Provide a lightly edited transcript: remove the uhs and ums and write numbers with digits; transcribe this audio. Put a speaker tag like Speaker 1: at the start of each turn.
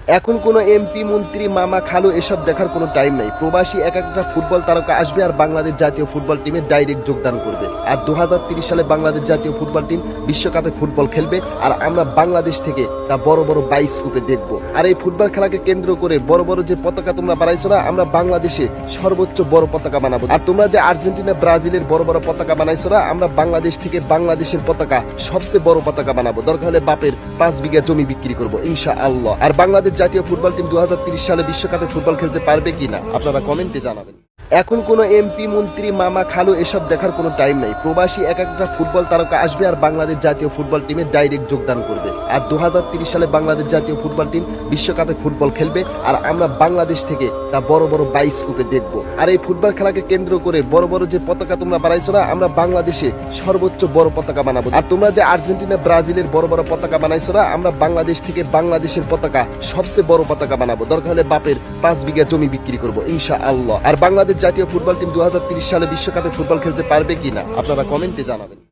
Speaker 1: এখন কোনো এমপি মন্ত্রী মামা খালু এসব দেখার কোনো টাইম নাই। প্রবাসী এক একটা ফুটবল তারকা আসবে আর বাংলাদেশ জাতীয় ফুটবল টিমে ডাইরেক্ট যোগদান করবে। আর 2030 সালে বাংলাদেশ জাতীয় ফুটবল টিম বিশ্বকাপে ফুটবল খেলবে আর আমরা বাংলাদেশ থেকে তা বড় বড় বাইস্কোপে দেখবো। আর এই ফুটবল খেলাকে কেন্দ্র করে বড় বড় যে পতাকা তোমরা বানাইছো না, আমরা বাংলাদেশে সর্বোচ্চ বড় পতাকা বানাবো। আর তোমরা যে আর্জেন্টিনা ব্রাজিলের বড় বড় পতাকা বানাইছো না, আমরা বাংলাদেশ থেকে বাংলাদেশের পতাকা সবচেয়ে বড় পতাকা বানাবো। দরকার হলে বাপের 5 বিঘা জমি বিক্রি করবো ইনশাআল্লাহ। আর বাংলাদেশ জাতীয় ফুটবল টিম 2030 সালে বিশ্বকাপে ফুটবল খেলতে পারবে কিনা আপনারা কমেন্টে জানাবেন। এখন কোনো এমপি মন্ত্রী মামা খালু এসব দেখার কোনো টাইম নাই। প্রবাসী এক একটা ফুটবল তারকা আসবে আর বাংলাদেশ জাতীয় ফুটবল টিমে ডাইরেক্ট যোগদান করবে। আর 2030 সালে বাংলাদেশ জাতীয় ফুটবল টিম বিশ্বকাপে ফুটবল খেলবে আর আমরা বাংলাদেশ থেকে তা বড় বড় বাইস্কোপে দেখবো। আর এই ফুটবল খেলাকে কেন্দ্র করে বড় বড় যে পতাকা তোমরা বানাইছো না, আমরা বাংলাদেশে সর্বোচ্চ বড় পতাকা বানাবো। আর তোমরা যে আর্জেন্টিনা ব্রাজিলের বড় বড় পতাকা বানাইছো না, আমরা বাংলাদেশ থেকে বাংলাদেশের পতাকা সবচেয়ে বড় পতাকা বানাবো। দরকার হলে বাপের 5 বিঘা জমি বিক্রি করবো ইনশাআল্লাহ। আর বাংলাদেশ জাতীয় ফুটবল টিম 2030 সালে বিশ্বকাপে ফুটবল খেলতে পারবে কিনা আপনারা কমেন্টে জানাবেন।